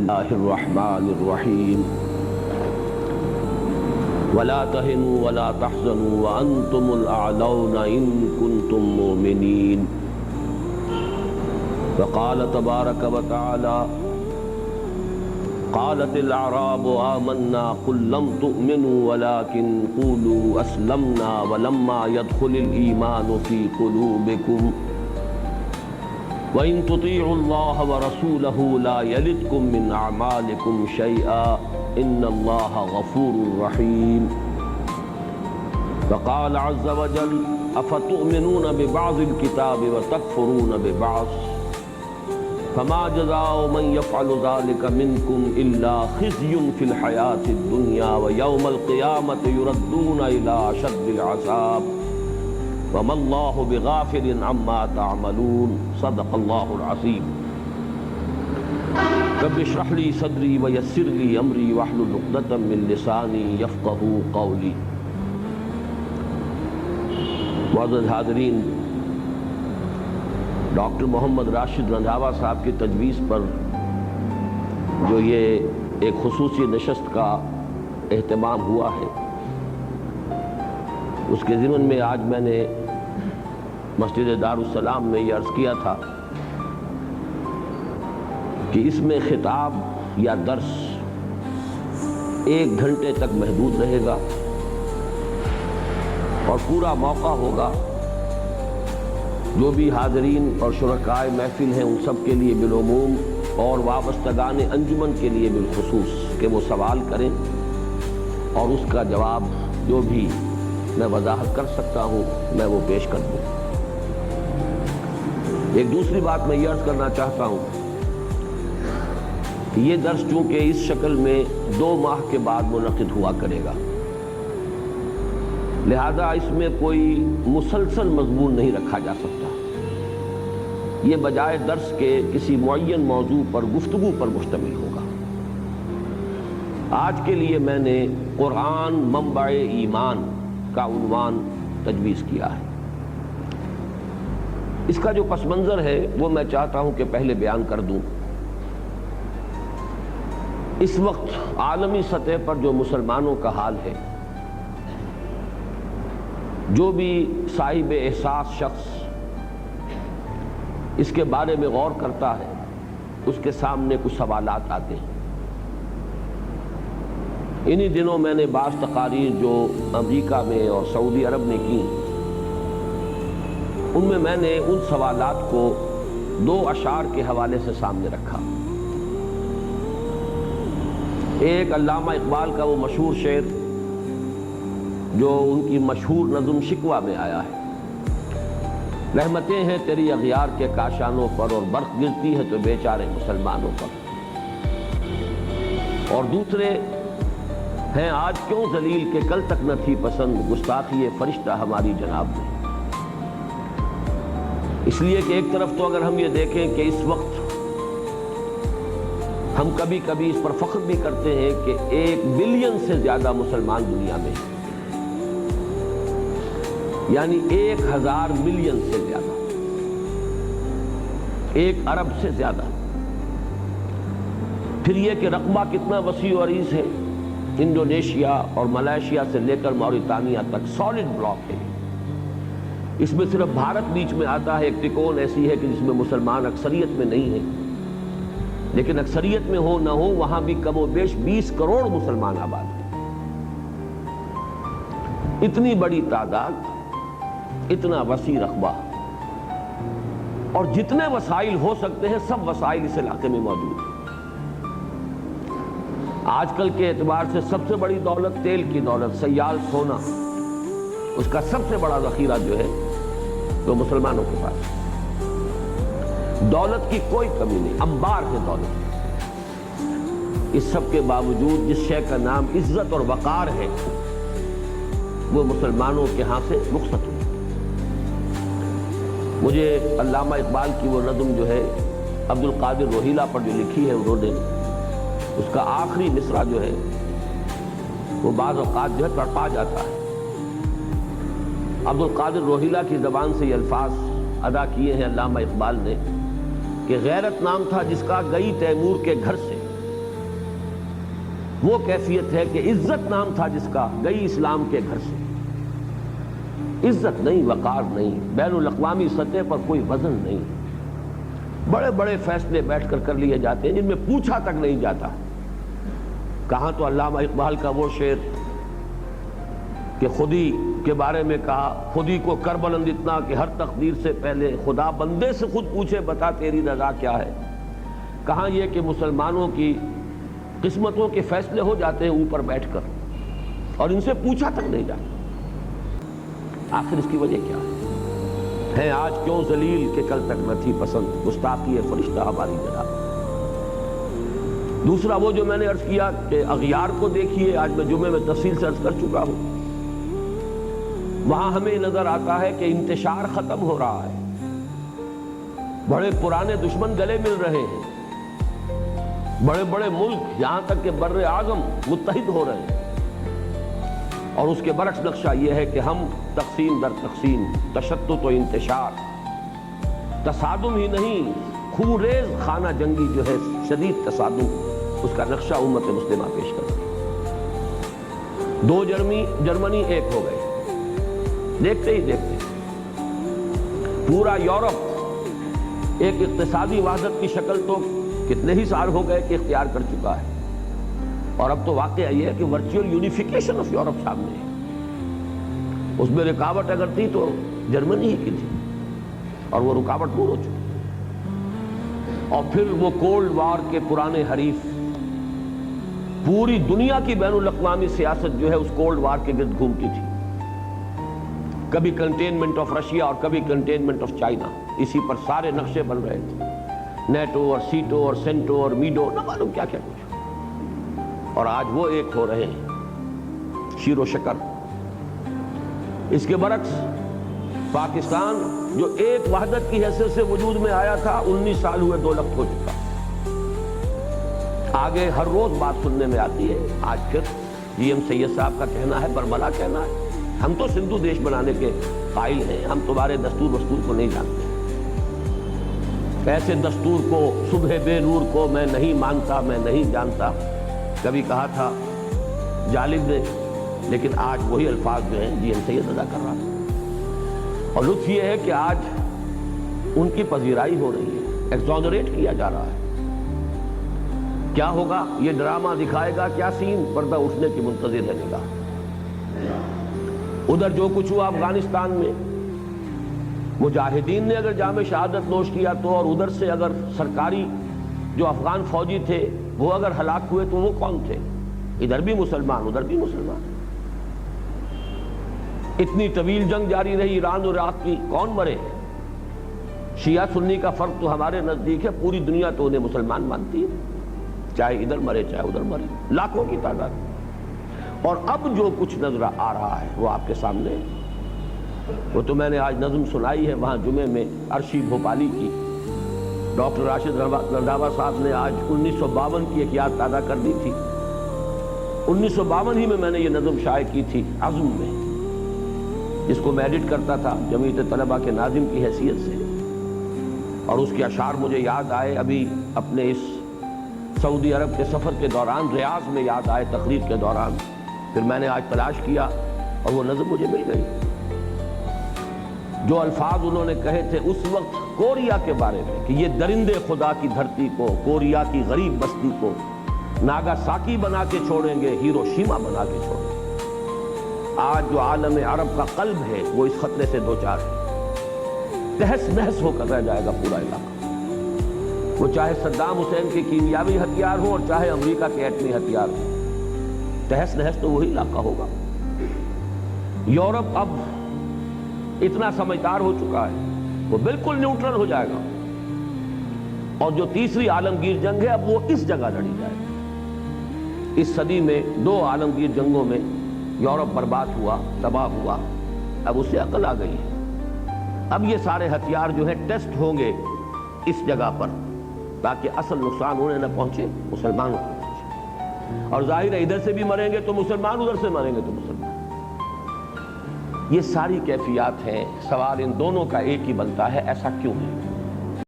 الله الرحمن الرحيم ولا تهنوا ولا تحزنوا وأنتم الأعلون إن كنتم مؤمنين وقال تبارك وتعالى قالت الأعراب آمنا قل لم تؤمنوا ولكن قولوا أسلمنا ولما يدخل الإيمان في قلوبكم وَإِن تُطِيعُوا اللَّهَ وَرَسُولَهُ لَا يَلِدْكُم مِّنْ أَعْمَالِكُمْ شَيْئًا إِنَّ اللَّهَ غَفُورٌ رَّحِيمٌ وقال عز وجل أَفَتُؤْمِنُونَ بِبَعْضِ الْكِتَابِ وَتَكْفُرُونَ بِبَعْضٍ فَمَا جَزَاءُ مَن يَفْعَلُ ذَلِكَ مِنكُمْ إِلَّا خِزْيٌ فِي الْحَيَاةِ الدُّنْيَا وَيَوْمَ الْقِيَامَةِ يُرَدُّونَ إِلَى أَشَدِّ الْعَذَابِ وَمَا اللَّهُ بِغَافِلٍ عَمَّا تَعْمَلُونَ صدق اللہ العظیم رب اشرح لي صدری ویسر لي امری واحلل عقدۃ من لسانی یفقہوا قولی۔ معزز حاضرین، ڈاکٹر محمد راشد رندھاوا صاحب کی تجویز پر جو یہ ایک خصوصی نشست کا اہتمام ہوا ہے، اس کے ضمن میں آج میں نے مسجد دارالسلام میں یہ عرض کیا تھا کہ اس میں خطاب یا درس 1 گھنٹے تک محدود رہے گا اور پورا موقع ہوگا جو بھی حاضرین اور شرکائے محفل ہیں ان سب کے لیے بالعموم اور وابستگان انجمن کے لیے بالخصوص کہ وہ سوال کریں اور اس کا جواب جو بھی میں وضاحت کر سکتا ہوں میں وہ پیش کر دوں۔ ایک دوسری بات میں یہ عرض کرنا چاہتا ہوں کہ یہ درس چونکہ اس شکل میں 2 ماہ کے بعد منعقد ہوا کرے گا، لہذا اس میں کوئی مسلسل مضمون نہیں رکھا جا سکتا۔ یہ بجائے درس کے کسی معین موضوع پر گفتگو پر مشتمل ہوگا۔ آج کے لیے میں نے قرآن منبع ایمان کا عنوان تجویز کیا ہے۔ اس کا جو پس منظر ہے وہ میں چاہتا ہوں کہ پہلے بیان کر دوں۔ اس وقت عالمی سطح پر جو مسلمانوں کا حال ہے، جو بھی صاحب احساس شخص اس کے بارے میں غور کرتا ہے اس کے سامنے کچھ سوالات آتے ہیں۔ انہی دنوں میں نے بعض تقاریر جو امریکہ میں اور سعودی عرب نے کی، ان میں نے ان سوالات کو 2 اشعار کے حوالے سے سامنے رکھا۔ ایک علامہ اقبال کا وہ مشہور شعر جو ان کی مشہور نظم شکوہ میں آیا ہے، رحمتیں ہیں تیری اغیار کے کاشانوں پر اور برق گرتی ہے تو بیچارے مسلمانوں پر۔ اور دوسرے ہیں آج کیوں ذلیل کہ کل تک نہ تھی پسند گستاخی فرشتہ ہماری جناب میں۔ اس لیے کہ ایک طرف تو اگر ہم یہ دیکھیں کہ اس وقت ہم کبھی کبھی اس پر فخر بھی کرتے ہیں کہ 1 بلین سے زیادہ مسلمان دنیا میں ہیں، یعنی 1000 ملین سے زیادہ، 1 ارب سے زیادہ۔ پھر یہ کہ رقبہ کتنا وسیع و عریض ہے، انڈونیشیا اور ملائیشیا سے لے کر موریتانیہ تک سالڈ بلاک ہے۔ اس میں صرف بھارت بیچ میں آتا ہے، ایک تکون ایسی ہے کہ جس میں مسلمان اکثریت میں نہیں ہیں، لیکن اکثریت میں ہو نہ ہو وہاں بھی کم و بیش 20 کروڑ مسلمان آباد ہیں۔ اتنی بڑی تعداد، اتنا وسیع رقبہ، اور جتنے وسائل ہو سکتے ہیں سب وسائل اس علاقے میں موجود ہیں۔ آج کل کے اعتبار سے سب سے بڑی دولت تیل کی دولت، سیال سونا، اس کا سب سے بڑا ذخیرہ جو ہے تو مسلمانوں کے پاس۔ دولت کی کوئی کمی نہیں، انبار ہے دولت۔ اس سب کے باوجود جس شے کا نام عزت اور وقار ہے وہ مسلمانوں کے ہاں سے رخصت ہوئی۔ مجھے علامہ اقبال کی وہ نظم جو ہے عبد القادر روہیلا پر جو لکھی ہے انہوں نے، اس کا آخری مصرع جو ہے وہ بعض اوقات جو ہے تڑپا جاتا ہے۔ عبد القادر روہیلا کی زبان سے یہ الفاظ ادا کیے ہیں علامہ اقبال نے کہ غیرت نام تھا جس کا گئی تیمور کے گھر سے، وہ کیفیت ہے کہ عزت نام تھا جس کا، گئی اسلام کے گھر سے، عزت نہیں، وقار نہیں، بین الاقوامی سطح پر کوئی وزن نہیں، بڑے بڑے فیصلے بیٹھ کر لیے جاتے ہیں جن میں پوچھا تک نہیں جاتا۔ کہاں تو علامہ اقبال کا وہ شعر کہ خودی کے بارے میں کہا، خودی کو کر بلند اتنا کہ ہر تقدیر سے پہلے خدا بندے سے خود پوچھے بتا تیری رضا کیا ہے۔ کہاں یہ کہ مسلمانوں کی قسمتوں کے فیصلے ہو جاتے ہیں اوپر بیٹھ کر اور ان سے پوچھا تک نہیں جاتا۔ آخر اس کی وجہ کیا ہے آج کیوں ذلیل کہ کل تک نہ تھی پسند، گستاخی ہے فرشتہ ہماری جناب۔ دوسرا وہ جو میں نے عرض کیا کہ اغیار کو دیکھیے، آج میں جمعے میں تفصیل سے عرض کر چکا ہوں، وہاں ہمیں نظر آتا ہے کہ انتشار ختم ہو رہا ہے، بڑے پرانے دشمن گلے مل رہے ہیں، بڑے بڑے ملک یہاں تک کہ بر اعظم متحد ہو رہے ہیں، اور اس کے برعکس نقشہ یہ ہے کہ ہم تقسیم در تقسیم، تشتت و انتشار، تصادم ہی نہیں خون ریز خانہ جنگی جو ہے شدید تصادم، اس کا نقشہ امت مسلمہ پیش کرتی ہے۔ دو جرمنی ایک ہو گئے، دیکھتے ہی دیکھتے پورا یورپ ایک اقتصادی وحدت کی شکل تو کتنے ہی سال ہو گئے کہ اختیار کر چکا ہے، اور اب تو واقعہ یہ ہے کہ ورچوئل یونیفیکیشن آف یورپ سامنے ہے۔ اس میں رکاوٹ اگر تھی تو جرمنی ہی کی تھی، اور وہ رکاوٹ دور ہو چکی، اور پھر وہ کولڈ وار کے پرانے حریف، پوری دنیا کی بین الاقوامی سیاست جو ہے اس کولڈ وار کے گرد گھومتی تھی، کبھی کنٹینمنٹ آف رشیا اور کبھی کنٹینمنٹ آف چائنا، اسی پر سارے نقشے بن رہے تھے، نیٹو اور سیٹو اور سینٹو اور میڈو، نہ معلوم کیا کیا کچھ، اور آج وہ ایک ہو رہے ہیں شیر و شکر۔ اس کے برعکس پاکستان جو ایک وحدت کی حیثیت سے وجود میں آیا تھا، 19 سال ہوئے 2 لخت ہو چکا، آگے ہر روز بات سننے میں آتی ہے۔ آج پھر جی ایم سید صاحب کا کہنا ہے، برملا کہنا ہے، ہم تو سندھو دیش بنانے کے قائل ہیں، ہم تمہارے دستور وستور کو نہیں جانتے، ایسے دستور کو صبح بے نور کو میں نہیں مانتا، میں نہیں جانتا، کبھی کہا تھا جالب نے، لیکن آج وہی الفاظ جو ہیں جی ایم سید ادا کر رہا ہے، اور لطف یہ ہے کہ آج ان کی پذیرائی ہو رہی ہے، ایکزونریٹ کیا جا رہا ہے۔ کیا ہوگا یہ ڈرامہ دکھائے گا کیا سین، پردہ اٹھنے کی منتظر ہے نگاہ۔ ادھر جو کچھ ہوا افغانستان میں، مجاہدین نے اگر جام شہادت نوش کیا تو، اور ادھر سے اگر سرکاری جو افغان فوجی تھے وہ اگر ہلاک ہوئے تو وہ کون تھے؟ ادھر بھی مسلمان ادھر بھی مسلمان۔ اتنی طویل جنگ جاری رہی ایران اور عراق کی، کون مرے؟ شیعہ سنی کا فرق تو ہمارے نزدیک ہے، پوری دنیا تو انہیں مسلمان مانتی ہے، چاہے ادھر مرے چاہے ادھر مرے، لاکھوں کی تعداد۔ اور اب جو کچھ نظر آ رہا ہے وہ آپ کے سامنے، وہ تو میں نے آج نظم سنائی ہے وہاں جمعے میں عرشی بھوپالی کی، ڈاکٹر راشد رنداوا صاحب نے آج 1952 کی ایک یاد تازہ کر دی تھی۔ 1952 ہی میں نے یہ نظم شائع کی تھی عزم میں، جس کو میں ایڈٹ کرتا تھا جمعیت طلبہ کے ناظم کی حیثیت سے، اور اس کے اشعار مجھے یاد آئے ابھی اپنے اس سعودی عرب کے سفر کے دوران، ریاض میں یاد آئے تقریر کے دوران، پھر میں نے آج تلاش کیا اور وہ نظم مجھے مل گئی۔ جو الفاظ انہوں نے کہے تھے اس وقت کوریا کے بارے میں کہ یہ درندے خدا کی دھرتی کو، کوریا کی غریب بستی کو ناگاساکی بنا کے چھوڑیں گے، ہیروشیما بنا کے چھوڑیں گے۔ آج جو عالم عرب کا قلب ہے وہ اس خطرے سے دوچار ہے، تہس نہس ہو کر رہ جائے گا پورا علاقہ، وہ چاہے صدام حسین کے کیمیاوی ہتھیار ہوں اور چاہے امریکہ کے ایٹمی ہتھیار ہوں، تہس نہس تو وہی علاقہ ہوگا۔ یورپ اب اتنا سمجھدار ہو چکا ہے، وہ بالکل نیوٹرل ہو جائے گا، اور جو تیسری عالمگیر جنگ ہے اب وہ اس جگہ لڑی جائے گی۔ اس صدی میں 2 عالمگیر جنگوں میں یورپ برباد ہوا، تباہ ہوا، اب اس سے عقل آ گئی ہے، اب یہ سارے ہتھیار جو ہیں ٹیسٹ ہوں گے اس جگہ پر، تاکہ اصل نقصان انہیں نہ پہنچے، مسلمانوں کو پہنچے، اور ظاہر ہے ادھر سے بھی مریں گے تو مسلمان، ادھر سے مریں گے تو مسلمان۔ یہ ساری کیفیات ہیں، سوال ان دونوں کا ایک ہی بنتا ہے، ایسا کیوں ہے؟